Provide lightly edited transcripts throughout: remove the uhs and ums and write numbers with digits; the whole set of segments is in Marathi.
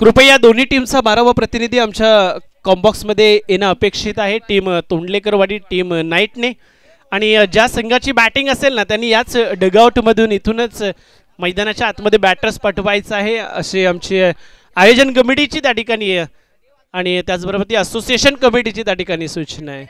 कृपया दोन्ही टीमचा 12वा प्रतिनिधी आमच्या कॉम्बॉक्समध्ये येणं अपेक्षित आहे. टीम तोंडलेकरवाडी टीम नाईटने. आणि ज्या संघाची बॅटिंग असेल ना त्यांनी याच डगआउटमधून इथूनच मैदानाच्या आतमध्ये बॅटर्स पाठवायचं आहे असे आमची आयोजन कमिटीची त्या ठिकाणी आणि त्याचबरोबर ती असोसिएशन कमिटीची त्या ठिकाणी सूचना आहे.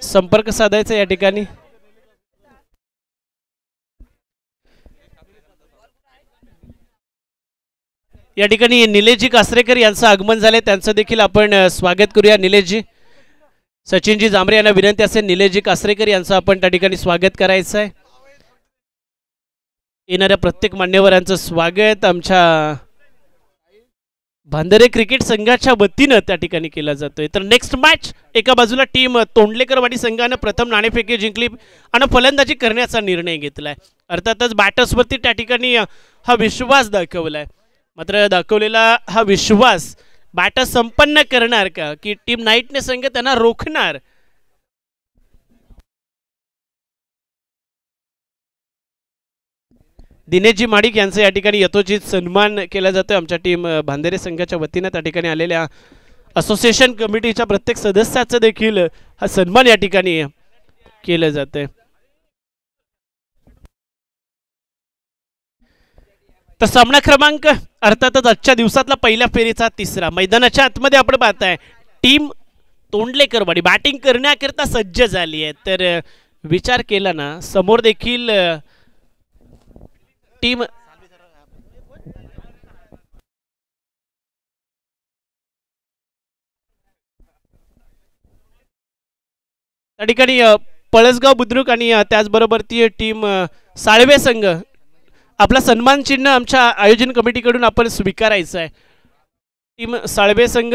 संपर्क साधायचा या ठिकाणी. या ठिकाणी निलेशजी कासरेकर यांचं आगमन झाले, त्यांचं देखील आपण स्वागत करूया. निलेशजी, सचिनजी जांभरे यांना विनंती असेल निलेशजी कासरेकर यांचं आपण त्या ठिकाणी स्वागत करायचं आहे. येणाऱ्या प्रत्येक मान्यवरांचं स्वागत आमच्या भांदरे क्रिकेट संघाच्या वतीनं त्या ठिकाणी केला जातोय. तर नेक्स्ट मॅच एका बाजूला टीम तोंडलेकरवाडी संघानं प्रथम नाणेफेकी जिंकली आणि फलंदाजी करण्याचा निर्णय घेतलाय. अर्थातच बॅटर्सवरती त्या ठिकाणी हा विश्वास दाखवलाय. मात्र दाखवलेला हा विश्वास बॅटर संपन्न करणार का की टीम नाईटने संघ त्यांना रोखणार. दिनेशजी माडिक यांचा या ठिकाणी यथोचित सन्मान केला जातोय. आमच्या टीम भांदेरे संघाच्या वतीनं त्या ठिकाणी आलेल्या असोसिएशन कमिटीच्या प्रत्येक सदस्याचं देखील हा सन्मान या ठिकाणी केलं जातंय. तर सामना क्रमांक अर्थातच आजच्या दिवसातला पहिल्या फेरीचा तिसरा. मैदानाच्या आतमध्ये आपण पाहताय टीम तोंडलेकरवाडी बॅटिंग करण्याकरता सज्ज झाली आहे. तर विचार केला ना समोर देखील टीम त्या ठिकाणी पळसगाव बुद्रुक आणि त्याचबरोबर ती टीम साळवे संघ आपला सन्मान चिन्ह आमच्या आयोजन कमिटीकडून आपण स्वीकारायचं आहे. टीम साळवे संघ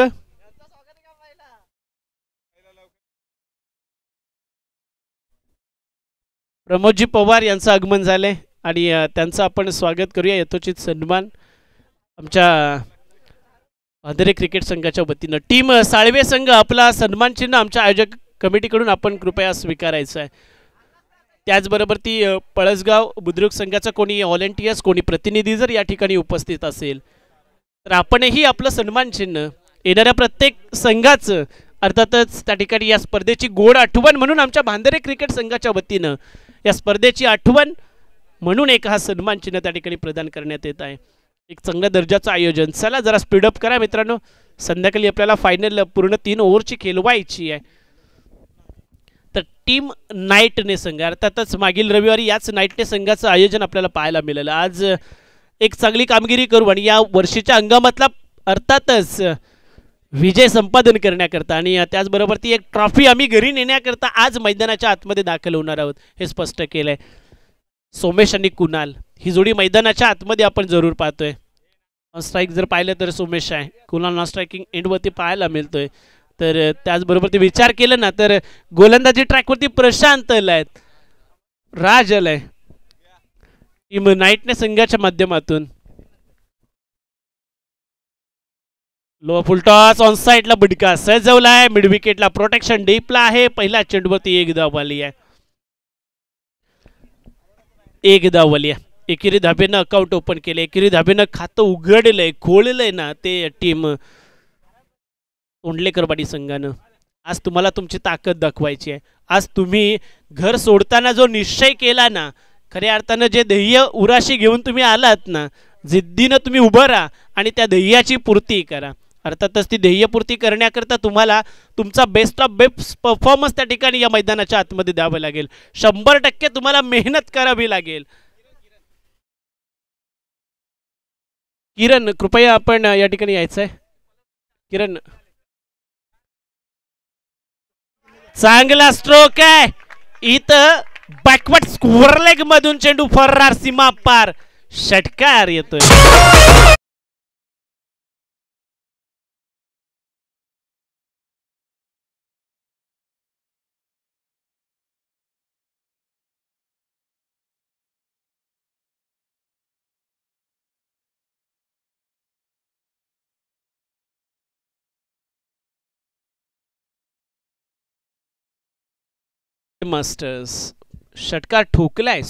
प्रमोदजी पवार यांचं आगमन झालंय आणि त्यांचं आपण स्वागत करूया. यथोचित सन्मान आमच्या भांदेरे क्रिकेट संघाच्या वतीनं. टीम साळवे संघ आपला सन्मान चिन्ह आमच्या आयोजक कमिटीकडून आपण कृपया स्वीकारायचं आहे. त्याचबरोबर ती पळसगाव बुद्रुक संघाचा कोणी व्हॉलेंटियर्स कोणी प्रतिनिधी जर या ठिकाणी उपस्थित असेल तर आपणही आपलं सन्मान चिन्ह येणाऱ्या प्रत्येक संघाचं अर्थातच त्या ठिकाणी या स्पर्धेची गोड आठवण म्हणून आमच्या भांदेरे क्रिकेट संघाच्या वतीनं या स्पर्धेची आठवण म्हणून एक हा सन्मान चिन्ह त्या ठिकाणी प्रदान करण्यात येत आहे. एक चांगल्या दर्जाचं आयोजन. चला जरा स्पीडअप करा मित्रांनो, संध्याकाळी आपल्याला फायनल पूर्ण 3 ओव्हरची खेळवायची आहे. तर टीम नाईटने संघ अर्थातच मागील रविवारी याच नाईटने संघाचं आयोजन आपल्याला पाहायला मिळालं. आज एक चांगली कामगिरी करू आणि या वर्षीच्या हंगामातला अर्थातच विजय संपादन करण्याकरता आणि त्याचबरोबर ती एक ट्रॉफी आम्ही घरी नेण्याकरता आज मैदानाच्या आतमध्ये दाखल होणार आहोत हे स्पष्ट केलंय. सोमेश आणि कुणाल ही जोडी मैदानाच्या आतमध्ये आपण जरूर पाहतोय. ऑन स्ट्राईक जर पाहिलं तर सोमेश आहे, कुणाल नॉन स्ट्रायकिंग एंडवरती पाहायला मिळतोय. तर त्याचबरोबर ते विचार केलं ना तर गोलंदाजी ट्रॅकवरती प्रशांत आलाय, राज आलाय टीम नाईटने संघाच्या माध्यमातून. लो फुलटॉस ऑन साइडला बुडका सजवलाय, मिड विकेटला प्रोटेक्शन डीपला आहे. पहिल्या चेंडूवरती एक धाव आली आहे, एक धाव आली आहे. एकेरी धाबेनं अकाउंट ओपन केलं, एकेरी धाबेनं खातं उघडलंय खोललंय ना ते टीम तोंडलेकरवाडी संघानं. आज तुम्हाला तुमची ताकद दाखवायची आहे. आज तुम्ही घर सोडताना जो निश्चय केला ना, खऱ्या अर्थानं जे ध्येय उराशी घेऊन तुम्ही आलात ना, जिद्दीनं तुम्ही उभं राहा आणि त्या ध्येयाची पूर्ती करा. अर्थातच ती ध्येयपूर्ती करण्याकरता तुम्हाला तुमचा बेस्ट ऑफ बेस्ट परफॉर्मन्स त्या ठिकाणी या मैदानाच्या आतमध्ये द्यावं लागेल. 100% तुम्हाला मेहनत करावी लागेल. किरण कृपया आपण या ठिकाणी यायचं आहे. किरण चांगला स्ट्रोक आहे इथं, बॅकवर्ड स्क्वेअर लेग मधून चेंडू फर्रार सीमा पार षटकार येतोय. मास्टर्स षटकार ठोकलाय.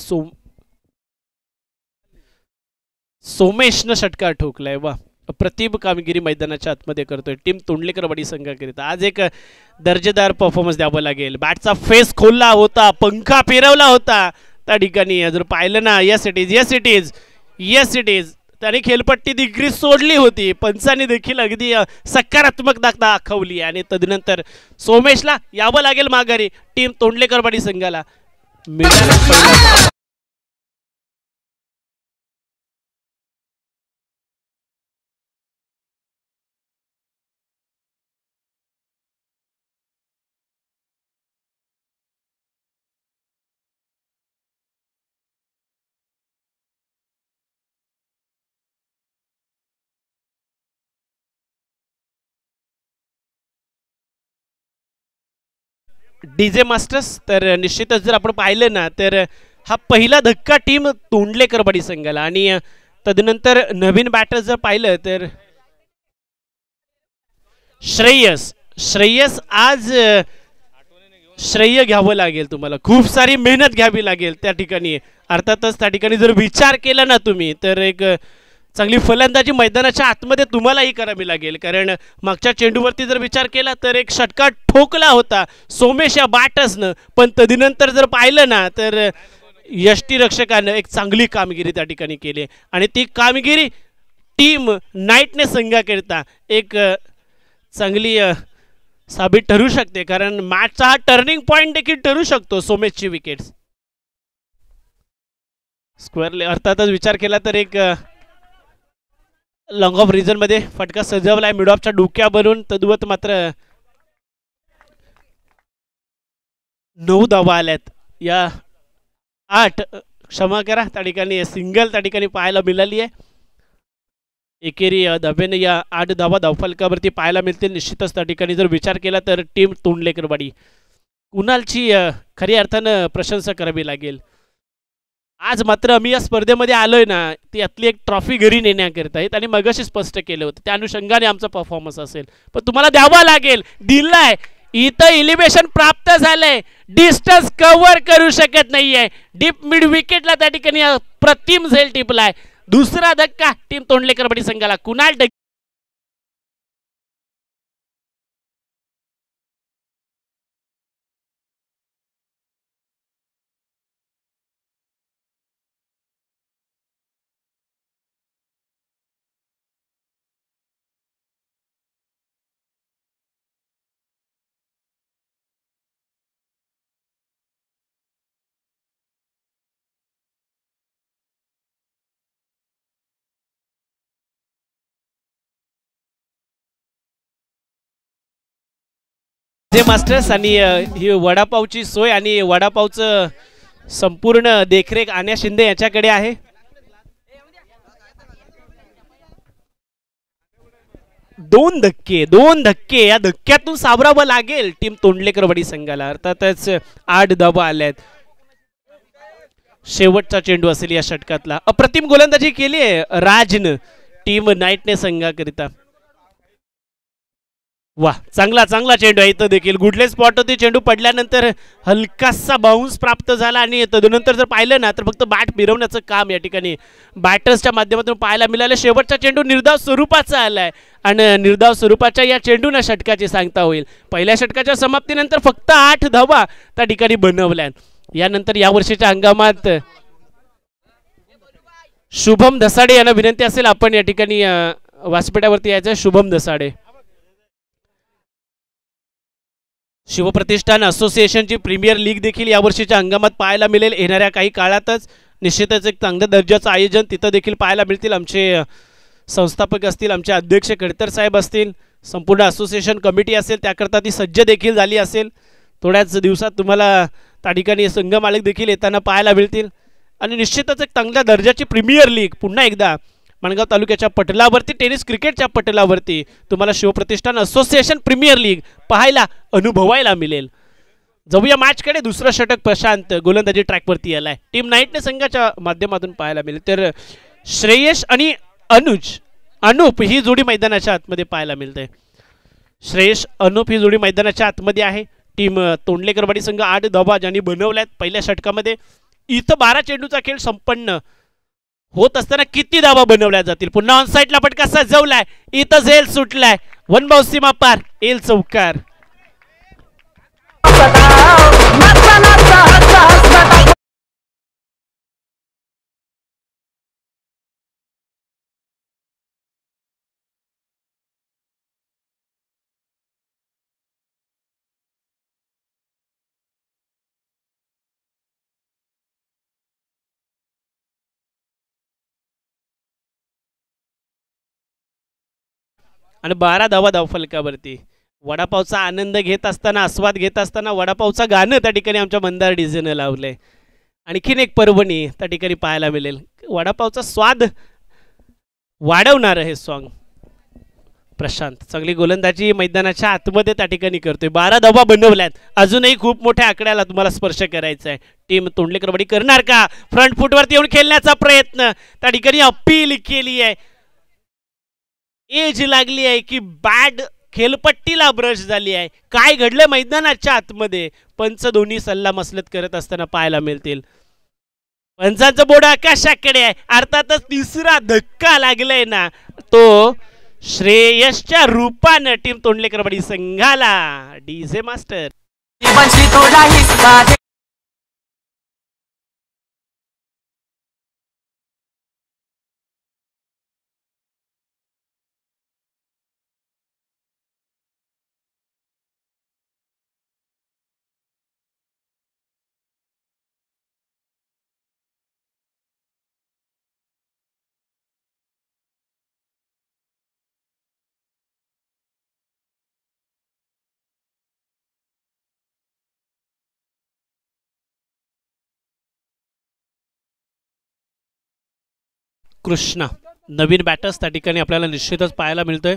सोमेशनं षटकार ठोकलाय. वा, अप्रतिम कामगिरी मैदानाच्या आतमध्ये करतोय टीम तोंडलेकर वाडी संघाकरिता. आज एक दर्जेदार परफॉर्मन्स द्यावा लागेल. बॅटचा फेस खोलला होता, पंखा फिरवला होता त्या ठिकाणी. जर पाहिलं ना, yes it is, yes it is, yes it is, त्याने खेळपट्टी डिग्री सोडली होती. पंचांनी देखील अगदी सकारात्मक दाखवली आणि तदनंतर सोमेशला यावं लागेल माघारी. टीम तोंडलेकर वाडी संघाला मिळाला. डीजे मास्टर्स तर निश्चितच जर आपण पाहिलं ना, तर हा पहिला धक्का टीम तोंडलेकर वाडी संघाला. आणि तदनंतर नवीन बॅटर जर पाहिलं तर श्रेयस आज श्रेय घ्यावं लागेल तुम्हाला. खूप सारी मेहनत घ्यावी लागेल त्या ठिकाणी. अर्थातच त्या ठिकाणी जर विचार केला ना तुम्ही, तर एक चांगली फलंदाजी मैदानाच्या आतमध्ये तुम्हालाही करावी लागेल. कारण मागच्या चेंडूवरती जर विचार केला तर एक षटकार ठोकला होता सोमेश या बॅटर्सनं. पण तदनंतर जर पाहिलं ना, तर यष्टीरक्षकानं एक चांगली कामगिरी त्या ठिकाणी केली. आणि ती कामगिरी टीम नाईटने संघाकरिता एक चांगली साबित ठरू शकते. कारण मॅचचा हा टर्निंग पॉईंट देखील ठरू शकतो. सोमेशची विकेट्स स्क्वेअरले अर्थातच विचार केला तर एक लॉंग ऑफ रिझन मध्ये फटका सजवलाय मिड ऑफच्या डोक्या बनून. तद्वत मात्र 9 धावा आल्यात. या 8 क्षमा करा त्या ठिकाणी सिंगल त्या ठिकाणी पाहायला मिळाली आहे. एकेरी धाब्याने या 8 धावा धावफलकावरती पाहायला मिळतील. निश्चितच त्या ठिकाणी जर विचार केला तर टीम तोंडलेकर वाडी कुणालची खऱ्या अर्थानं प्रशंसा करावी लागेल. आज मात्र आम्ही या स्पर्धेमध्ये आलोय ना, ती यातली एक ट्रॉफी घरी नेण्याकरिता आहेत. आणि मगाशी स्पष्ट केलं होतं त्या अनुषंगाने आमचा परफॉर्मन्स असेल. पण तुम्हाला द्यावा लागेल. दिलाय इथं इलिव्हेशन प्राप्त झालंय. डिस्टन्स कव्हर करू शकत नाहीये. डीप मिड विकेटला त्या ठिकाणी प्रतिम झेल टिपलाय. दुसरा धक्का टीम तोंडलेकर वाडी संघाला. कुणाल मास्टर्स आणि ही वडापावची सोय आणि वडापावचं संपूर्ण देखरेख आन्या शिंदे याच्याकडे आहे. दोन धक्के या धक्क्यातून सावरावं लागेल टीम तोंडलेकर वाडी संघाला. अर्थातच 8 धावा आल्यात. शेवटचा चेंडू असेल या षटकातला. अप्रतिम गोलंदाजी केली आहे राजनं टीम नाईटने संघाकरिता. वाह, चांगला चेंडू आहे. इथं देखील गुडले स्पॉट होती. चेंडू पडल्यानंतर हलकासा बाउन्स प्राप्त झाला आणि तदनंतर जर पाहिलं ना, तर फक्त बॅट फिरवण्याचं काम या ठिकाणी बॅटर्सच्या माध्यमातून पाहायला मिळालं. शेवटचा चेंडू निर्धाव स्वरूपाचा आलाय आणि निर्धाव स्वरूपाच्या या चेंडूनं षटकाची सांगता होईल. पहिल्या षटकाच्या समाप्तीनंतर फक्त 8 धावा त्या ठिकाणी बनवल्या. यानंतर या वर्षीच्या हंगामात शुभम धसाडे यांना विनंती असेल आपण या ठिकाणी व्यासपीठावरती यायचं. शुभम धसाडे. शिवप्रतिष्ठान असोसिएशनची प्रीमियर लीग देखील यावर्षीच्या हंगामात पाहायला मिळेल. येणाऱ्या काही काळातच निश्चितच एक चांगल्या दर्जाचं आयोजन तिथं देखील पाहायला मिळतील. आमचे संस्थापक असतील, आमचे अध्यक्ष खडतर साहेब असतील, संपूर्ण असोसिएशन कमिटी असेल, त्याकरता ती सज्ज देखील झाली असेल. थोड्याच दिवसात तुम्हाला त्या ठिकाणी संघ मालक देखील येताना पाहायला मिळतील. आणि निश्चितच एक चांगल्या दर्जाची प्रीमियर लीग पुन्हा एकदा माणगाव तालुक्याच्या पटलावरती, टेनिस क्रिकेटच्या पटलावरती तुम्हाला शिवप्रतिष्ठान असोसिएशन प्रीमियर लीग पाहायला अनुभवायला मिळेल. जाऊया मॅचकडे. दुसरं षटक प्रशांत गोलंदाजी ट्रॅकवरती आलाय. टीम नाईटने संघाच्या माध्यमातून पाहायला मिळेल. तर श्रेयश आणि अनुप ही जोडी मैदानाच्या आतमध्ये पाहायला मिळते. श्रेयश अनुप ही जोडी मैदानाच्या आतमध्ये आहे. टीम तोंडलेकरवाडी संघ 8 धावा ज्यांनी बनवल्यात पहिल्या षटकामध्ये. इथं 12 चेंडूचा खेळ संपन्न होत असताना किती धावा बनवल्या जातील. पुन्हा ऑनसाईडला फटका सजवलाय, इथं झेल सुटलाय, वन बाउंस सीमा पार, एल चौकार. आणि 12 धावा धावफलकावरती. वडापावचा आनंद घेत असताना, आस्वाद घेत असताना वडापावचा गाणं त्या ठिकाणी आमच्या मंदार डीजेनं लावलंय. आणखीन एक पर्वणी त्या ठिकाणी पाहायला मिळेल. वडापावचा स्वाद वाढवणार हे सॉन्ग. प्रशांत चांगली गोलंदाजी मैदानाच्या आतमध्ये त्या ठिकाणी करतोय. 12 धावा बनवल्यात. अजूनही खूप मोठ्या आकड्याला तुम्हाला स्पर्श करायचा आहे. टीम तोंडलेकरवाडी करणार का? फ्रंट फुटवरती येऊन खेळण्याचा प्रयत्न त्या ठिकाणी अपील केली आहे. एज लागली आहे की बॅट खेळपट्टीला ब्रश झाली आहे. काय घडलं मैदानाच्या आतमध्ये पंच दोन्ही सल्ला मसलत करत असताना पाहायला मिळतील. पंचांचं बोर्ड आकाशाकडे आहे. अर्थातच तिसरा धक्का लागलाय ना, तो श्रेयसच्या रूपानं टीम तोंडलेकरवाडी संघाला. DJ master Krishna. नवीन बॅटर्स त्या ठिकाणी आपल्याला निश्चितच पाहायला मिळतोय.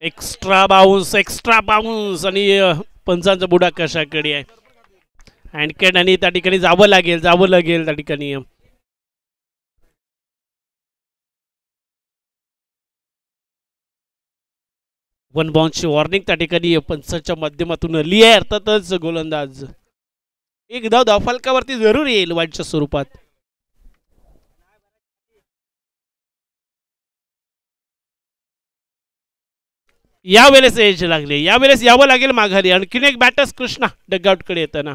एक्स्ट्रा बाउन्स आणि पंचांचा बुडा कशाकडे आहे. हँडकॅट आणि त्या ठिकाणी जावं लागेल त्या ठिकाणी. वन बाउन्सची वॉर्निंग त्या ठिकाणी पंचांच्या माध्यमातून आली आहे. अर्थातच गोलंदाज एक धाव धावफलकावरती जरूर येईल वाईटच्या स्वरूपात. यावेळेस एज लागले, यावेळेस यावं लागेल माघारी. आणखीन एक बॅटर्स कृष्णा डगआउटकडे येताना.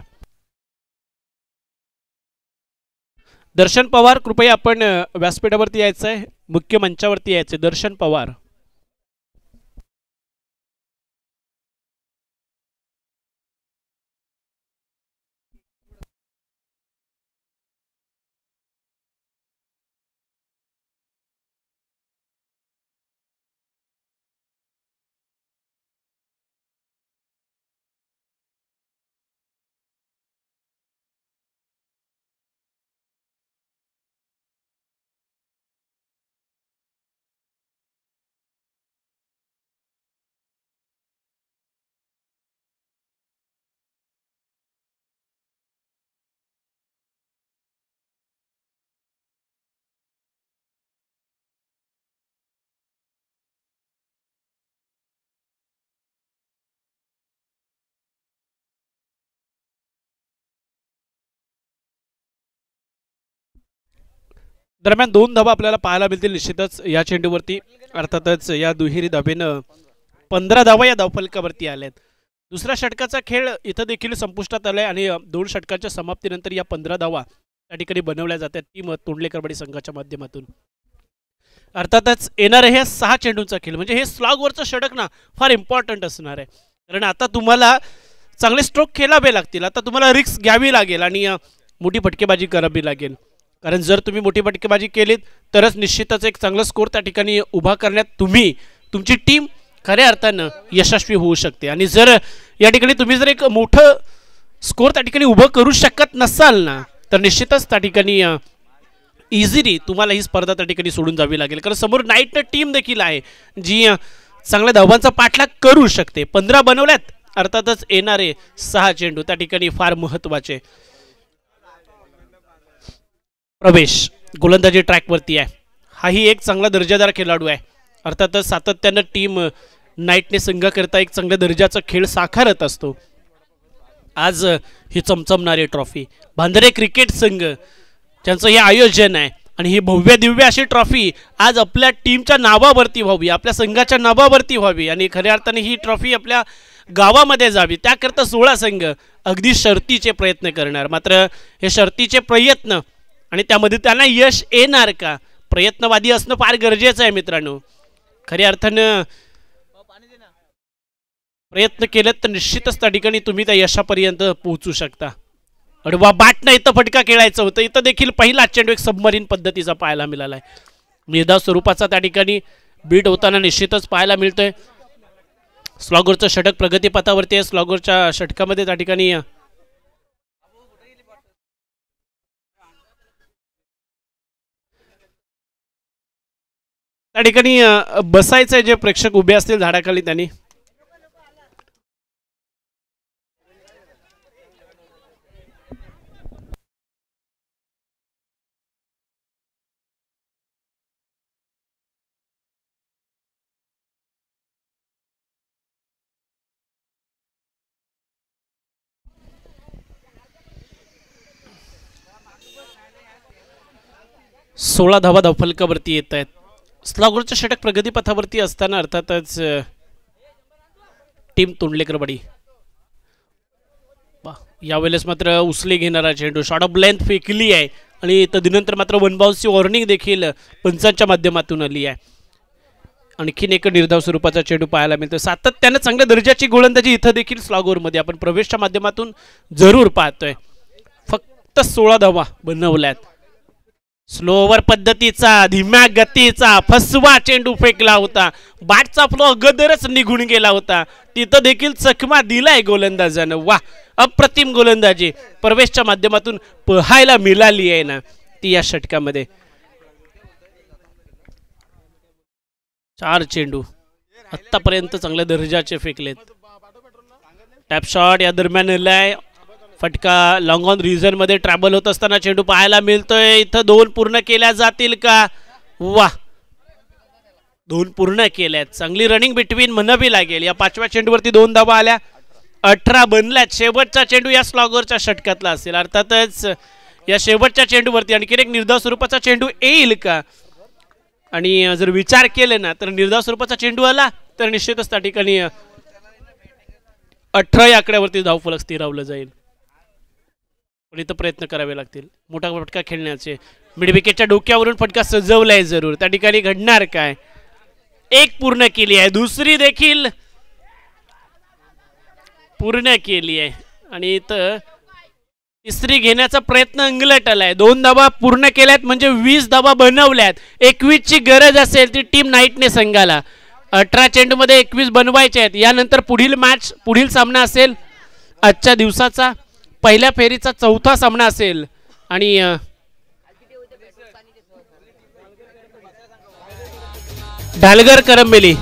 दर्शन पवार कृपया आपण व्यासपीठावरती यायचं आहे, मुख्य मंचावरती यायचं. दर्शन पवार. दरम्यान 2 धावा आपल्याला पाहायला मिळतील निश्चितच या चेंडूवरती. अर्थातच या दुहेरी धाबेनं 15 धावा या धावफलकावरती आल्यात. दुसऱ्या षटकाचा खेळ इथं देखील संपुष्टात आलाय आणि 2 षटकांच्या समाप्तीनंतर या 15 धावा त्या ठिकाणी बनवल्या जातात टीम तोंडलेकरवाडी संघाच्या माध्यमातून. अर्थातच येणारे हे 6 चेंडूंचा खेळ म्हणजे हे स्लॉगवरचं षटक ना फार इम्पॉर्टंट असणार आहे. कारण आता तुम्हाला चांगले स्ट्रोक खेळावे लागतील. आता तुम्हाला रिस्क घ्यावी लागेल आणि मोठी फटकेबाजी करावी लागेल. कारण जर तुम्ही मोठी फटकेबाजी केलीत तरच निश्चितच एक चांगला स्कोर त्या ठिकाणी उभा करण्यात तुमची टीम खऱ्या अर्थानं यशस्वी होऊ शकते. आणि जर या ठिकाणी तुम्ही जर एक मोठं स्कोर त्या ठिकाणी उभं करू शकत नसाल ना, तर निश्चितच त्या ठिकाणी इझिली तुम्हाला ही स्पर्धा त्या ठिकाणी सोडून जावी लागेल. कारण समोर नाईट टीम देखील आहे जी चांगल्या धावांचा पाठलाग करू शकते. 15 बनवल्यात. अर्थातच येणारे 6 चेंडू त्या ठिकाणी फार महत्त्वाचे. प्रवेश गोलंदाजी ट्रॅकवरती आहे. हाही एक चांगला दर्जादार खेळाडू आहे. अर्थातच सातत्यानं टीम नाईटने संघाकरता एक चांगल्या दर्जाचा खेळ साकारत असतो. आज ही चमचमणारी ट्रॉफी भांदरे क्रिकेट संघ ज्यांचं हे आयोजन आहे आणि ही भव्य दिव्य अशी ट्रॉफी आज आपल्या टीमच्या नावावरती व्हावी, आपल्या संघाच्या नावावरती व्हावी आणि खऱ्या अर्थाने ही ट्रॉफी आपल्या गावामध्ये जावी त्याकरता 16 संघ अगदी शर्तीचे प्रयत्न करणार. मात्र हे शर्तीचे प्रयत्न आणि त्यामध्ये त्यांना यश येणार का, प्रयत्नवादी असणं फार गरजेचं आहे मित्रांनो. खऱ्या अर्थानं प्रयत्न केलेत तर निश्चितच त्या ठिकाणी तुम्ही त्या यशापर्यंत पोहोचू शकता. अडवा बाट नाही, इथं फटका खेळायचं होतं. इथं देखील पहिला चेंडू एक सबमरीन पद्धतीचा पाहायला मिळाला आहे. निर्धाव स्वरूपाचा त्या ठिकाणी बीट होताना निश्चितच पाहायला मिळतोय. स्लॉगरचं षटक प्रगतीपथावरती आहे. स्लॉगरच्या षटकामध्ये त्या ठिकाणी बसायचं जे प्रेक्षक उभे असतील झाडाखाली त्यांनी. सोळा धावा धावफलकावरती येत आहेत. स्लॉगरचं षटक प्रगतीपथावरती असताना अर्थातच टीम तोंडलेकरवाडी यावेळेस मात्र उचली घेणारा चेंडू शॉर्ट ऑफ लेंथ फेकली आहे आणि तदनंतर मात्र वन बाउन्सची वॉर्निंग देखील पंचांच्या माध्यमातून आली आहे. आणखीन एक निर्धाव स्वरूपाचा चेंडू पाहायला मिळतो. सातत्यानं चांगल्या दर्जाची गोलंदाजी इथं देखील स्लॉगरमध्ये आपण प्रवेशच्या माध्यमातून जरूर पाहतोय. फक्त 16 धावा बनवल्यात. स्लो ओव्हर पद्धतीचा धीम्या गतीचा फसवा चेंडू फेकला होता. बॅटचा फ्लो अगोदरच निघून गेला होता. तिथं देखील चकमा दिलाय गोलंदाजानं. वा, अप्रतिम गोलंदाजी प्रवेशच्या माध्यमातून पाहायला मिळाली आहे ना ती या षटकामध्ये. 4 चेंडू आतापर्यंत चांगल्या दर्जाचे फेकलेत. टॅप शॉट या दरम्यान आलाय. फटका लॉंग ऑन रिझन मध्ये ट्रॅव्हल होत असताना चेंडू पाहायला मिळतोय. इथं 2 पूर्ण केल्या जातील का? वा, 2 पूर्ण केल्यात. चांगली रनिंग बिटवीन म्हणावी लागेल. या 5व्या चेंडूवरती 2 धावा आल्या. 18 बनल्यात. शेवटचा चेंडू या स्लॉगरच्या षटकातला असेल. अर्थातच या शेवटच्या चेंडूवरती आणखी एक निर्धाव स्वरूपाचा चेंडू येईल का? आणि जर विचार केले ना तर निर्धाव स्वरूपाचा चेंडू आला तर निश्चितच त्या ठिकाणी 18 या आकड्यावरती धावफलक स्थिरावलं जाईल. पण इथं प्रयत्न करावे लागतील मोठा फटका खेळण्याचे. मिड विकेटच्या डोक्यावरून फटका सजवलाय जरूर. त्या ठिकाणी घडणार काय? 1 पूर्ण केली आहे. दुसरी देखील पूर्ण केली आहे आणि इथं तिसरी घेण्याचा प्रयत्न अंगलट आलाय. 2 धावा पूर्ण केल्यात म्हणजे 20 धावा बनवल्यात. 21 ची गरज असेल ती टीम नाईटने संघाला. 18 चेंडूमध्ये 21 बनवायचे आहेत. यानंतर पुढील सामना असेल आजच्या दिवसाचा पहिल्या फेरीचा 4था सामना असेल आणि ढालगर करंबेली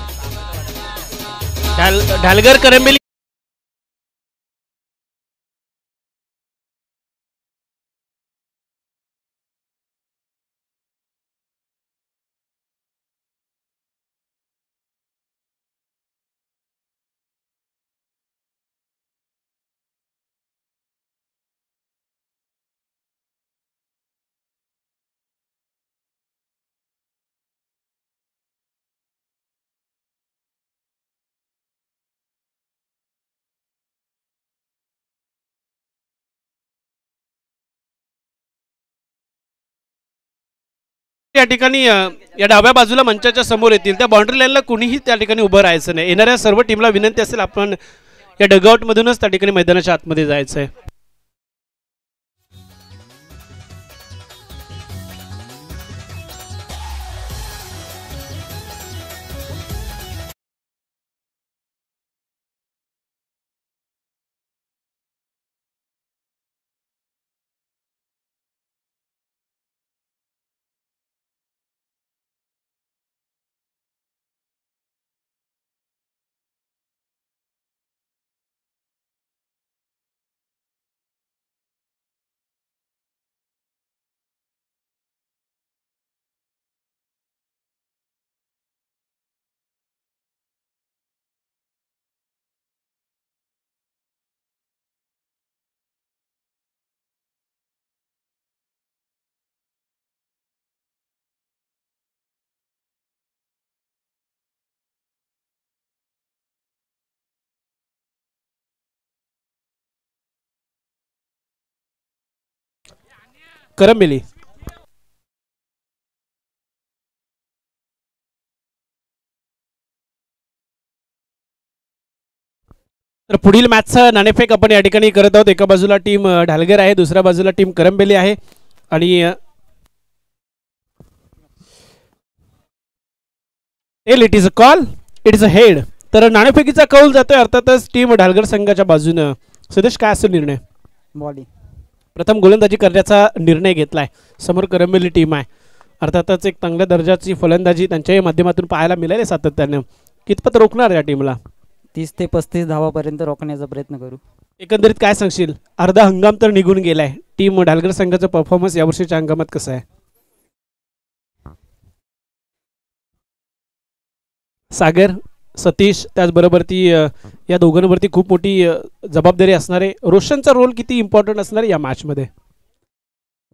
या ठिकाणी या डाव्या बाजूला मंचाच्या समोर येतील त्या बाउंड्री लाईनला कोणीही त्या ठिकाणी उभं राहायचं नाही. येणाऱ्या सर्व टीमला विनंती असेल आपण या डगआउट मधूनच त्या ठिकाणी मैदानाच्या आतमध्ये जायचं आहे. करंबेली. तर पुढील मॅचचा नाणेफेक आपण या ठिकाणी करत आहोत. एका बाजूला टीम ढालगर आहे, दुसऱ्या बाजूला टीम करंबेली आहे. आणि it is a call, it is a head. तर नाणेफेकीचा कौल जातोय अर्थातच टीम ढालगर संघाच्या बाजूनं. सदेश काय असेल निर्णय? बॉलिंग. प्रथम गोलंदाजी करण्याचा निर्णय घेतलाय. समोर करंबेली टीम आहे. अर्थातच एक चांगल्या दर्जाची फलंदाजी त्यांच्याही माध्यमातून पाहायला मिळाली सातत्याने. कितपत रोखणार या टीमला? 30 ते 35 धावापर्यंत रोखण्याचा प्रयत्न करू. एकंदरीत काय सांगशील? अर्धा हंगाम तर निघून गेलाय. टीम ढालगर संघाचा परफॉर्मन्स यावर्षीच्या हंगामात कसा आहे? सागर, सतीश, त्याचबरोबर ती या दोघांवरती खूप मोठी जबाबदारी असणार आहे. रोशनचा रोल किती इम्पॉर्टंट असणार आहे या मॅचमध्ये?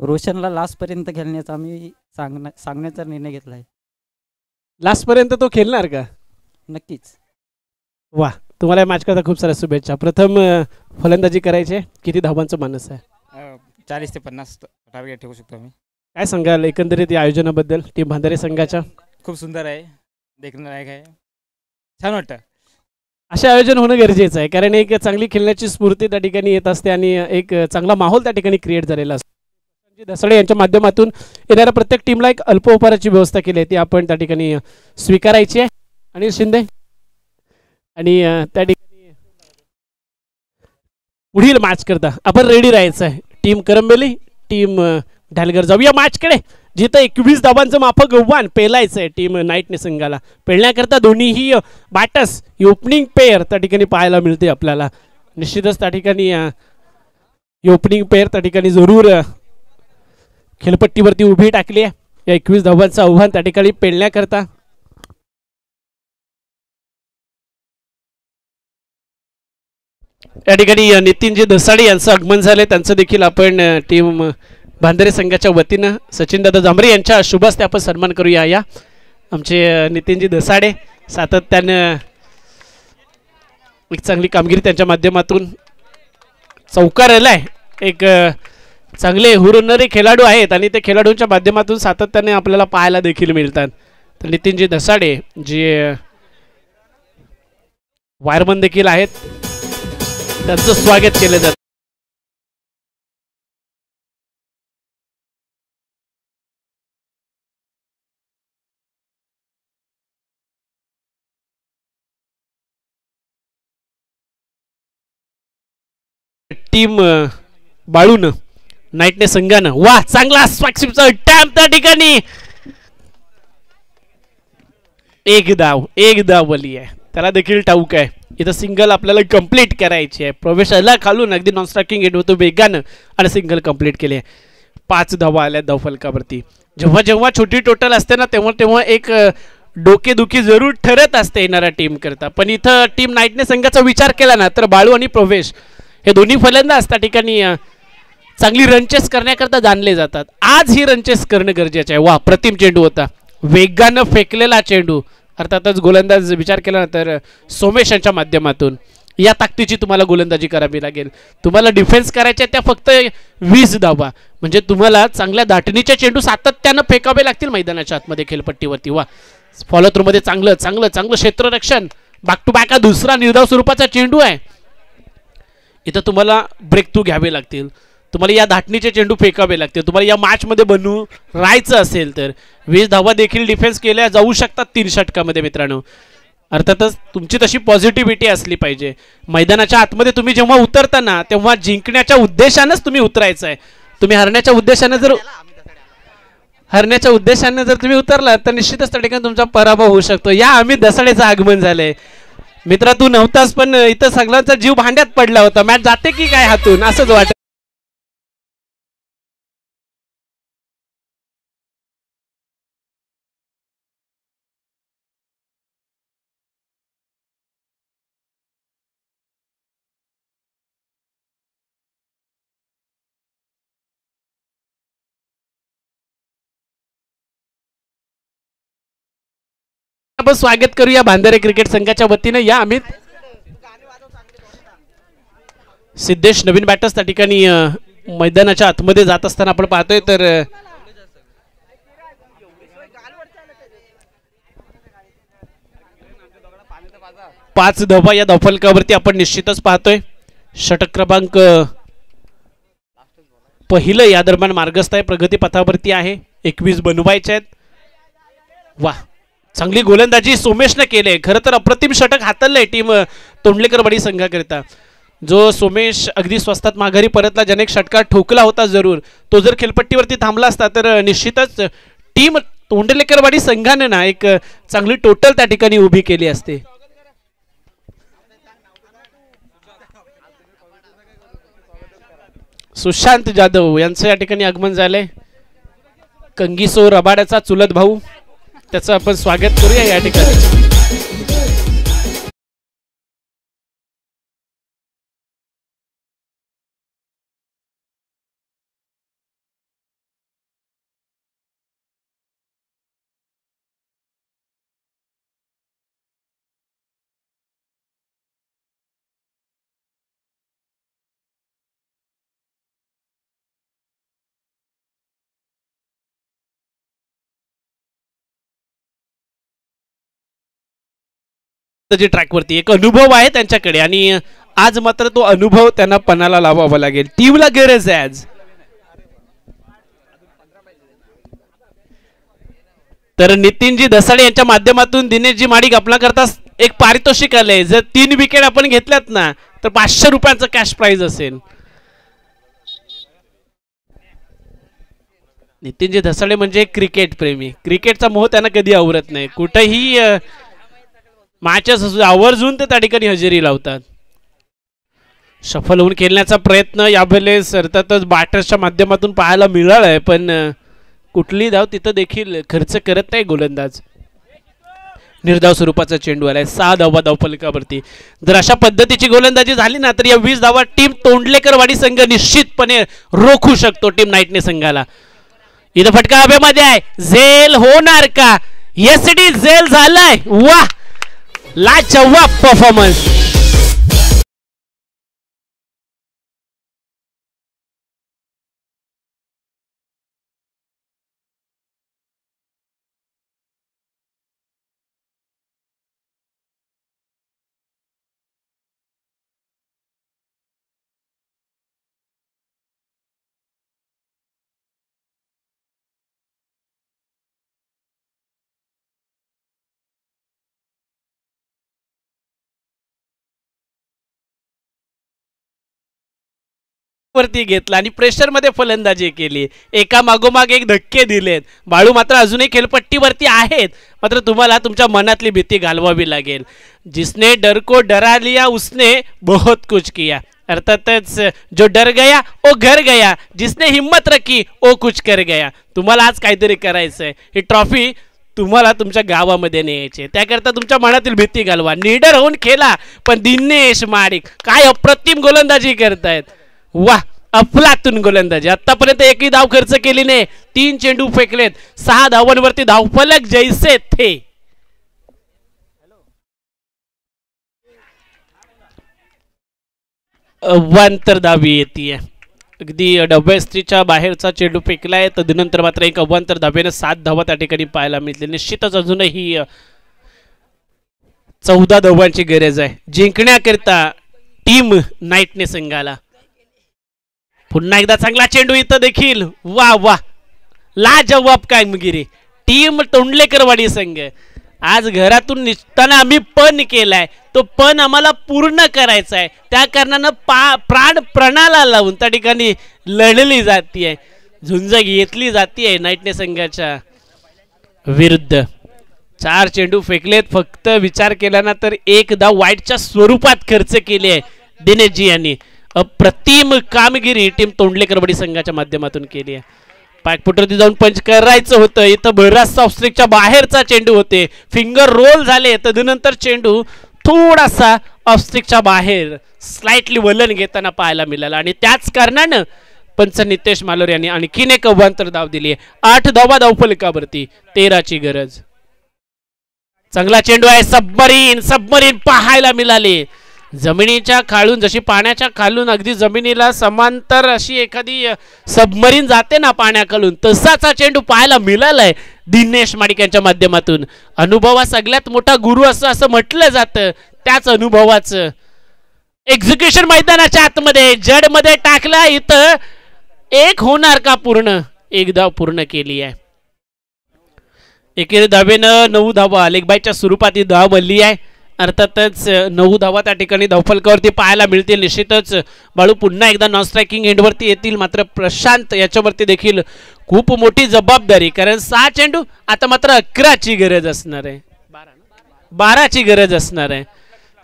रोशनला लास्टपर्यंत खेळण्याचा आम्ही सांगण्याचा निर्णय घेतला आहे. लास्टपर्यंत तो खेळणार का? नक्कीच. वा, तुम्हाला या मॅच करता खूप साऱ्या शुभेच्छा. प्रथम फलंदाजी करायचे, किती धावांचं मानस आहे? 40 ते 50 टार्गेट ठेवू शकतो आम्ही. काय सांगाल एकंदरीत या आयोजनाबद्दल टीम भांडारे संघाच्या? खूप सुंदर आहे, देखण्यालायक आहे, छान वाटतं. असे आयोजन होणं गरजेचं आहे, कारण एक चांगली खेळण्याची स्फूर्ती त्या ठिकाणी येत असते आणि एक चांगला माहोल त्या ठिकाणी क्रिएट झालेला असतो. दसडे यांच्या माध्यमातून येणाऱ्या प्रत्येक टीमला एक अल्पोपहाराची व्यवस्था केली आहे, ती आपण त्या ठिकाणी स्वीकारायची आहे. अनिल शिंदे, आणि त्या ठिकाणी पुढील मॅच करता आपण रेडी राहायचं आहे. Team Karambeli, team Dhalgar. जाऊया मॅचकडे, जिथं 21 धावांचं माफक आव्हान पेलायचं आहे टीम नाईटने संघाला. पेलण्याकरता दोन्हीही बॅटर्स ओपनिंग पेअर त्या ठिकाणी पाहायला मिळते आपल्याला. निश्चितच त्या ठिकाणी ओपनिंग पेअर त्या ठिकाणी जरूर खेळपट्टीवरती उभी टाकली आहे. या 21 धावांचं आव्हान त्या ठिकाणी पेलण्याकरता या ठिकाणी नितीनजी दसाडे यांचं आगमन झाले. त्यांचं देखील आपण टीम भांडारे संघाच्या वतीनं सचिनदादा जांभरे यांच्या शुभ हस्ते आपण सन्मान करूया. या आमचे नितीनजी दसाडे सातत्यानं एक चांगली कामगिरी त्यांच्या माध्यमातून चौकार आलाय. एक चांगले हुरणारे खेळाडू आहेत आणि ते खेळाडूंच्या माध्यमातून सातत्याने आपल्याला पाहायला देखील मिळतात. तर नितीनजी दसाडे जे वायरमन देखील आहेत, त्यांचं स्वागत केलं जातं. टीम बाळून नाईटने संघानं वा चांगला स्वाक्षीपचा टॅम्प त्या ठिकाणी. एक धाव बली आहे, त्याला देखील ठाऊक आहे इथं सिंगल आपल्याला कंप्लीट करायची आहे. प्रवेशाला खालून अगदी नॉन स्ट्रायकिंग हिट होतो वेगानं आणि सिंगल कंप्लीट केली आहे. 5 धावा आल्या धावफलकावरती. जेव्हा जेव्हा छोटी टोटल असते ना तेव्हा तेव्हा एक डोकेदुखी जरूर ठरत असते येणाऱ्या टीम करता. पण इथं टीम नाईटने संघाचा विचार केला ना तर बाळू आणि प्रवेश हे दोन्ही फलंदाज त्या ठिकाणी चांगली रनचेस करण्याकरता जाणले जातात. आज ही रनचेस करणं गरजेचं आहे. वा, प्रतिम चेंडू होता, वेगानं फेकलेला चेंडू. अर्थातच गोलंदाज विचार केला तर सोमेश यांच्या माध्यमातून या ताकदीची तुम्हाला गोलंदाजी करावी लागेल. तुम्हाला डिफेन्स करायच्या त्या फक्त 20 धावा, म्हणजे तुम्हाला चांगल्या दाटणीचे चेंडू सातत्यानं फेकावे लागतील मैदानाच्या आतमध्ये खेळपट्टीवरती. वा, फॉलो थ्रू मध्ये चांगलं चांगलं चांगलं क्षेत्ररक्षण. बॅक टू बॅक हा दुसरा निर्धाव स्वरूपाचा चेंडू आहे. इथं तुम्हाला ब्रेक थ्रू घ्यावे लागतील, तुम्हाला या धाटणीचे चेंडू फेकावे लागतील. तुम्हाला या मॅचमध्ये बनवून राहायचं असेल तर 20 धावा देखील डिफेन्स केल्या जाऊ शकतात 3 षटकामध्ये मित्रांनो. अर्थातच तुमची तशी पॉझिटिव्हिटी असली पाहिजे. मैदानाच्या आतमध्ये तुम्ही जेव्हा उतरताना तेव्हा जिंकण्याच्या उद्देशानंच तुम्ही उतरायचं आहे. तुम्ही हरण्याच्या उद्देशाने जर तुम्ही उतरलात तर निश्चितच त्या ठिकाणी तुमचा पराभव होऊ शकतो. या अमित दसाडेचं आगमन झालंय. मित्रा तू नव्हतास पण इथं सगळ्यांचा जीव भांड्यात पडला होता. मॅच जाते की काय हातून असंच वाटत. आपण स्वागत करूया भांडारे क्रिकेट संघाच्या वतीने. या अमित सिद्धेश नवीन बॅटर्स त्या ठिकाणी मैदानाच्या आतमध्ये जात असताना आपण पाहतोय तर 5 धावा या धावफलकावरती आपण निश्चितच पाहतोय. षटक क्रमांक पहिलं या दरम्यान मार्गस्थ आहे, प्रगती पथावरती आहे. 21 बनवायचे आहेत. वा, चांगली गोलंदाजी सोमेशने केले. खरं तर अप्रतिम षटक हाताळलंय टीम तोंडलेकरवाडी संघाकरिता. जो सोमेश अगदी स्वस्तात माघारी परतला, ज्याने एक षटकार ठोकला होता जरूर, तो जर खेळपट्टीवरती थांबला असता तर निश्चितच टीम तोंडलेकरवाडी संघाने ना एक चांगली टोटल त्या ठिकाणी उभी केली असते. सुशांत जाधव यांचं या ठिकाणी आगमन झालंय. कंगीसो रबाड्याचा चुलत भाऊ, त्याचं आपण स्वागत करूया या ठिकाणी. ट्रॅकवरती एक अनुभव आहे त्यांच्याकडे आणि आज मात्र तो अनुभव त्यांना पणाला लावावा लागेल. टीमला गरज आहे आज. तर नितीनजी धसाडे यांच्या माध्यमातून दिनेशजी माडिक आपला करता एक पारितोषिक आलंय. जर 3 विकेट आपण घेतल्यात ना तर 500 रुपयांचं कॅश प्राइज असेल. नितीनजी धसाडे म्हणजे क्रिकेट प्रेमी, क्रिकेटचा मोह त्यांना कधी आवरत नाही. कुठेही मॅचेस असू आवर्जून ते त्या ठिकाणी हजेरी लावतात. सफल होऊन खेळण्याचा प्रयत्न यावेळेस अर्थातच बॅटर्सच्या माध्यमातून पाहायला मिळालाय, पण कुठली धाव तिथं देखील खर्च करत नाही गोलंदाज. निर्धाव स्वरूपाचा चेंडू आलाय. 6 धावा धावफलकावरती. जर अशा पद्धतीची गोलंदाजी झाली ना तर या 20 धावा टीम तोंडलेकरवाडी संघ निश्चितपणे रोखू शकतो टीम नाईटने संघाला. इथं फटका हवेमध्ये आहे. झेल होणार का? एसडी झेल झालाय. वा, लाजवाब परफॉर्मन्स. वरती घेतला आणि प्रेशर मध्ये फलंदाजी केली. एका मागोमाग एक धक्के दिलेत. बाळू मात्र अजूनही खेळपट्टीवरती आहेत, मात्र तुम्हाला तुमच्या मनातली भीती घालवावी लागेल. जिसने डर को डरा लिया उसने बहुत कुछ किया. अर्थातच जो डर गया वो घर गया, जिसने हिम्मत रखी वो कुछ कर गया. तुम्हाला आज काहीतरी करायचंय. ही ट्रॉफी तुम्हाला तुमच्या गावामध्ये न्यायची. त्याकरता तुमच्या मनातील भीती घालवा, निडर होऊन खेळा. पण दिनेश माडिक काय अप्रतिम गोलंदाजी करतायत. वाह, अफलातून गोलंदाजी. आतापर्यंत एकही धाव खर्च केली नाही. 3 चेंडू फेकलेत. 6 धावांवरती धावफलक जैसे थे. अव्वांतर धावी येते. अगदी डब्यास्त्रीच्या बाहेरचा चेंडू फेकलाय. तदनंतर मात्र एक अव्वांतर धावेने 7 धावा त्या ठिकाणी पाहायला मिळतील. निश्चितच अजूनही 14 धावांची गरज आहे जिंकण्याकरिता टीम नाईटने संघाला. पुन्हा एकदा चांगला चेंडू इथं देखील. वा वा, लाजवाब कामगिरी. टीम तोंडलेकरवाडी संघ आज घरातून निघताना आम्ही पण केलाय, तो पण आम्हाला पूर्ण करायचा आहे. त्या कारणानं प्राण प्रणाला लावून त्या ठिकाणी लढली जातीये, झुंज घेतली जातीये नाईटने संघाच्या विरुद्ध. 4 चेंडू फेकलेत. फक्त विचार केला ना तर 1 धाव वाईटच्या स्वरूपात खर्च केली आहे दिनेशजी यांनी. अप्रतिम कामगिरी टीम तोंडलेकरवाडी संघाच्या माध्यमातून केली आहे. पॅकपुटवरती जाऊन पंच करायचं होतं. इथं बराचसा ऑफस्ट्रिकच्या बाहेरचा चेंडू होते. फिंगर रोल झाले. तदनंतर चेंडू थोडासा ऑफस्ट्रिकच्या बाहेर स्लाइटली वलन घेताना पाहायला मिळाला आणि त्याच कारणानं पंच नितेश मालोर यांनी आणखीन एक अव्वांतर धाव दिली. 8 धावा धावफलकावरती, 13ची गरज. चांगला चेंडू आहे. सबमरीन पाहायला मिळाले. जमिनीच्या खालून, जशी पाण्याच्या खालून अगदी जमिनीला समांतर अशी एखादी सबमरीन जाते ना पाण्याखालून, तसाचा चेंडू पाहायला मिळालाय दिनेश माडिक यांच्या माध्यमातून. अनुभव हा सगळ्यात मोठा गुरु असं म्हटलं जातं. त्याच अनुभवाचं एक्झिक्युशन मैदानाच्या आतमध्ये जड मध्ये टाकला. इथं एक होणार का पूर्ण? एक धाव पूर्ण केली आहे. एकेरी धावेनं 9 धावा लेगबायच्या स्वरूपात ही धाव बनली आहे. अर्थातच 9 धावा त्या ठिकाणी धावफलकावरती पाहायला मिळतील. निश्चितच बाळू पुन्हा एकदा नॉन स्ट्रायकिंग एंडवरती येतील. मात्र प्रशांत याच्यावरती देखील खूप मोठी जबाबदारी, कारण 6 चेंडू आता मात्र 11ची गरज असणार आहे, 12ची गरज असणार आहे.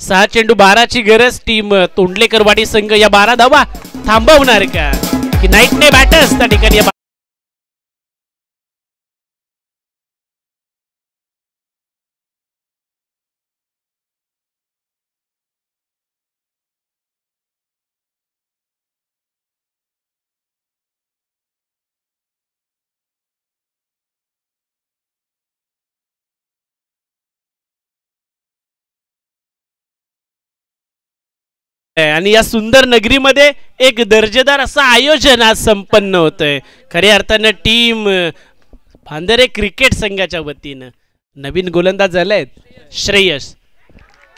6 चेंडू 12ची गरज. टीम तोंडलेकरवाडी संघ या 12 धावा थांबवणार का की नाईटने बॅटर्स त्या ठिकाणी आणि या सुंदर नगरीमध्ये एक दर्जेदार असं आयोजन आज संपन्न होतंय. खऱ्या अर्थानं टीम भांदरे क्रिकेट संघाच्या वतीनं नवीन गोलंदाज झालेत श्रेयस.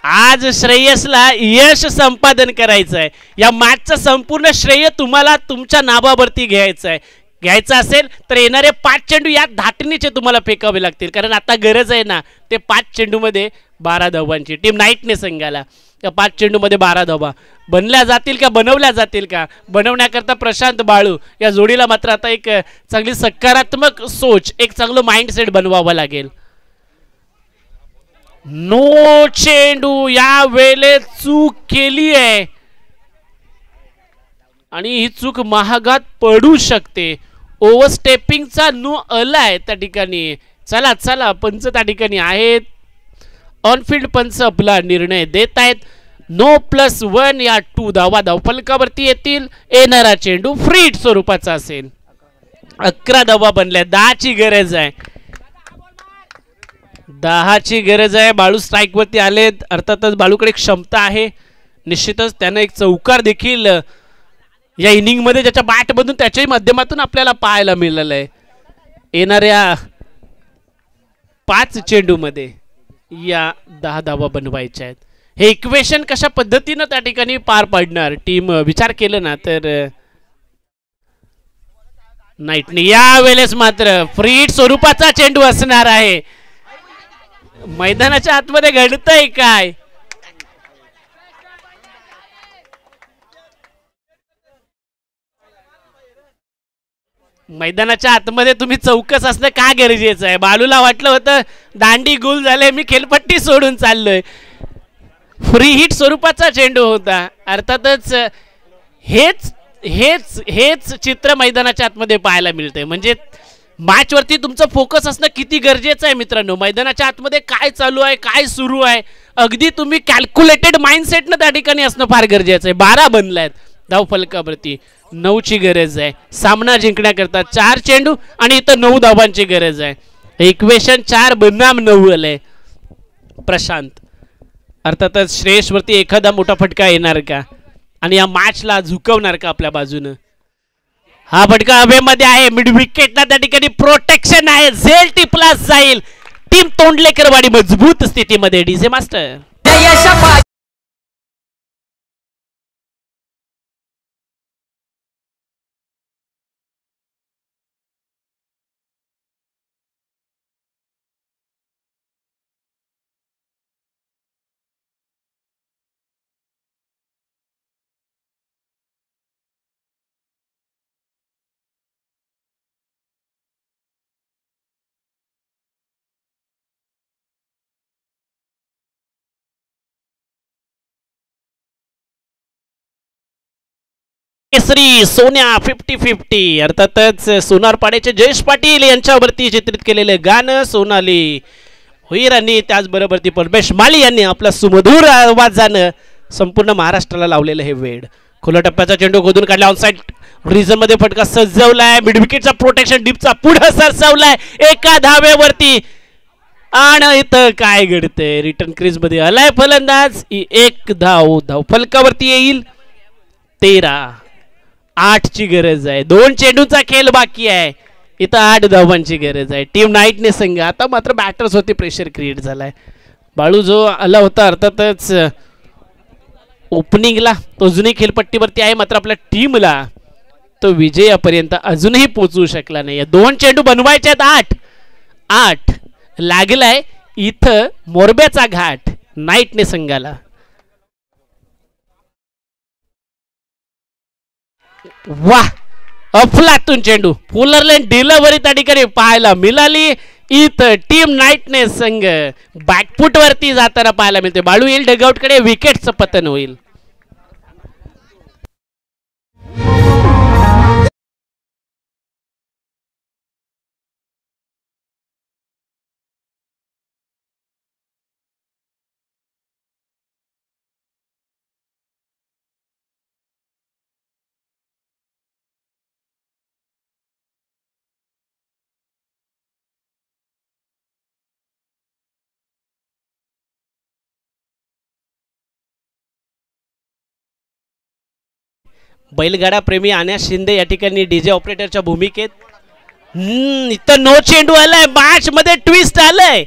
आज श्रेयसला यश संपादन करायचं आहे. या मॅचचं संपूर्ण श्रेय तुम्हाला तुमच्या नावावरती घ्यायचं असेल तर येणारे 5 चेंडू या धाटणीचे तुम्हाला फेकावे लागतील, कारण आता गरज आहे ना ते 5 चेंडूमध्ये 12 धावांची. टीम नाईटने संघाला त्या 5 चेंडूमध्ये 12 धावा बनल्या जातील का, बनवल्या जातील का? बनवण्याकरता प्रशांत बाळू या जोडीला मात्र आता एक चांगली सकारात्मक सोच, एक चांगलं माइंडसेट बनवावं लागेल. नो चेंडू या वेळेला चूक केली आहे आणि ही चूक महागात पडू शकते. ओव्हरस्टेपिंगचा नो आलाय त्या ठिकाणी. चला चला पंच त्या ठिकाणी आहेत. ऑनफिल्ड पंच आपला निर्णय देत आहेत. No+1 या 2 धावा धावफलकावरती येतील. येणारा चेंडू फ्री हिट स्वरूपाचा असेल. 11 धावा बनल्या. 10ची गरज आहे. 10ची गरज आहे. बाळू स्ट्राईक वरती आलेत. अर्थातच बाळूकडे क्षमता आहे. निश्चितच त्यानं एक चौकार देखील या इनिंग मध्ये ज्याच्या बॅट मधून त्याच्याही माध्यमातून आपल्याला पाहायला मिळालं आहे. येणाऱ्या 5 चेंडू मध्ये या 10 धावा बनवायच्या आहेत. हे इक्वेशन कशा पद्धतीनं त्या ठिकाणी पार पाडणार टीम विचार केलं ना तर नाईटने या वेळेस मात्र फ्री हिट स्वरूपाचा चेंडू असणार आहे. मैदानाच्या आतमध्ये घडतंय काय? मैदानाच्या आतमध्ये तुम्ही चौकस असणं का गरजेचं आहे? बालूला वाटलं होतं दांडी गुल झाले, मी खेळपट्टी सोडून चाललोय. फ्री हिट स्वरूपाचा चेंडू होता. अर्थातच हेच हेच हेच चित्र मैदानाच्या आतमध्ये पाहायला मिळते. म्हणजे मॅच वरती तुमचं फोकस असणं किती गरजेचं आहे मित्रांनो. मैदानाच्या आतमध्ये काय चालू आहे, काय सुरू आहे, अगदी तुम्ही कॅल्क्युलेटेड माइंडसेटनं त्या ठिकाणी असणं फार गरजेचं आहे. 12 बनलायत धावफलकावरती. 9ची गरज आहे सामना जिंकण्याकरता. 4 चेंडू आणि इथं 9 धावांची गरज आहे. इक्वेशन 4 बनाम 9 आलंय. प्रशांत अर्थातच श्रेयसवरती एखादा मोठा फटका येणार का आणि या मॅचला झुकवणार का आपल्या बाजूनं? हा फटका हवेमध्ये आहे. मिड विकेटला त्या ठिकाणी प्रोटेक्शन आहे. झेल टिपला जाईल. टीम तोंडलेकरवाडी मजबूत स्थितीमध्ये. डीजे मास्टर केसरी सोन्या 50-50. अर्थातच सोनारपाड्याचे जयेश पाटील यांच्यावरती चित्रित केलेले गाणं सोनाली होईर आणि त्याचबरोबर ती परमेश माली यांनी आपला सुमधुर आवाजानं संपूर्ण महाराष्ट्राला लावलेलं हे वेड. खुल्या टप्प्याचा चेंडू खोदून काढला. ऑनसाइड रिझन मध्ये फटका सजवलाय. मिड विकेटचा प्रोटेक्शन डीपचा पुढे सरसवलाय. एका धावेवरती आणि इथं काय घडतंय रिटर्न क्रीज मध्ये आलाय फलंदाज एक धाव फलकावरती येईल 13-8 ची गरज आहे 2 चेंडूचा खेळ बाकी आहे इथं 8 धावांची गरज आहे टीम नाईटने संघ आता मात्र बॅटर्स होते प्रेशर क्रिएट झालाय बाळू जो आला होता अर्थातच ओपनिंगला तो अजूनही खेळपट्टीवरती आहे मात्र आपल्या टीमला तो विजयापर्यंत अजूनही पोहोचू शकला नाही 2 चेंडू बनवायचे आहेत 8 लागलाय इथं मोरब्याचा घाट नाईटने संघाला वाह अफलातून चेंडू फुलरलेन डिलिव्हरी त्या ठिकाणी पाहायला मिळाली इथं टीम नाईटने संघ बॅकफुट वरती जाताना पाहायला मिळते बाळू येईल डगआउट कडे विकेटचं पतन होईल बैलगाडा प्रेमी आन्या शिंदे या ठिकाणी डीजे ऑपरेटरच्या भूमिकेत इथं नो चेंडू आलाय मॅच मध्ये ट्विस्ट आलाय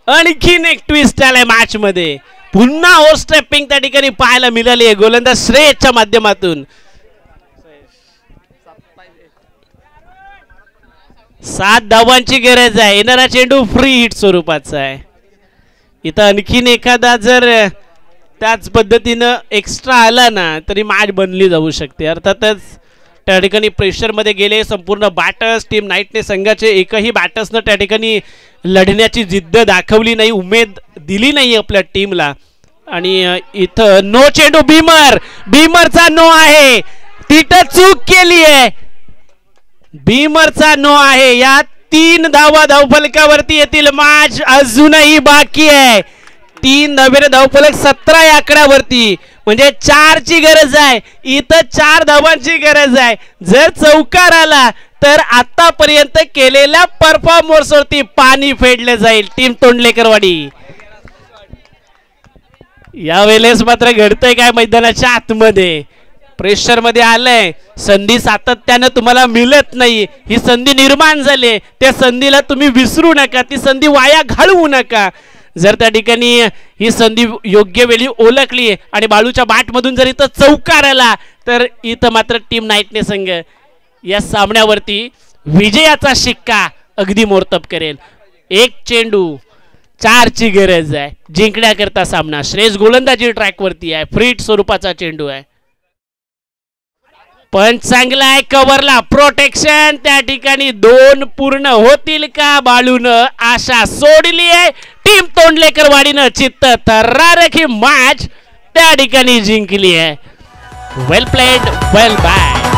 आणखीन एक ट्विस्ट आलाय मॅच मध्ये पुन्हा ओव्हर स्टेपिंग त्या ठिकाणी पाहायला मिळाली आहे गोलंदाज श्रेयसच्या माध्यमातून 7 धावांची गरज आहे येणारा चेंडू फ्री हिट स्वरूपाचा आहे इथं आणखीन एखादा जर त्याच पद्धतीनं एक्स्ट्रा आला ना तरी मॅच बनली जाऊ शकते अर्थातच त्या ठिकाणी प्रेशरमध्ये गेले संपूर्ण बॅटर्स टीम नाईटने संघाचे एकही बॅटर्सनं त्या ठिकाणी लढण्याची जिद्द दाखवली नाही उमेद दिली नाही आपल्या टीमला आणि इथं नो चेंडू भीमरचा नो आहे तिथं चूक केली आहे भीमरचा नो आहे या 3 धावा धावफलकावरती येतील मॅच अजूनही बाकी आहे 3 नव्याने धावफलक 17 या आकड्यावरती म्हणजे 4 ची गरज आहे इथं 4 धावांची गरज आहे जर चौकार आला तर आतापर्यंत केलेल्या परफॉर्मन्स वरती पाणी फेडले जाईल टीम तोंडलेकरवाडी यावेळेस मात्र घडतंय काय मैदानाच्या आतमध्ये प्रेशर मध्ये आलंय संधी सातत्यानं तुम्हाला मिळत नाही ही संधी निर्माण झाली त्या संधीला तुम्ही विसरू नका ती संधी वाया घालवू नका जर त्या ठिकाणी ही संधी योग्य वेळी ओळखली आणि बाळूच्या बॅटमधून जर इथं चौकार आला तर इथं मात्र टीम नाईटने संघ या सामन्यावरती विजयाचा शिक्का अगदी मोरतब करेल 1 चेंडू 4 ची गरज आहे जिंकण्याकरता सामना श्रेयस गोलंदाजी ट्रॅकवरती आहे फ्री हिट स्वरूपाचा चेंडू आहे पण चांगला आहे कव्हरला प्रोटेक्शन त्या ठिकाणी 2 पूर्ण होतील का बाळूनं आशा सोडली आहे टीम तोंडलेकरवाडीनं चित्त थरारखी मॅच त्या ठिकाणी जिंकली आहे वेल प्लेड वेल बॅट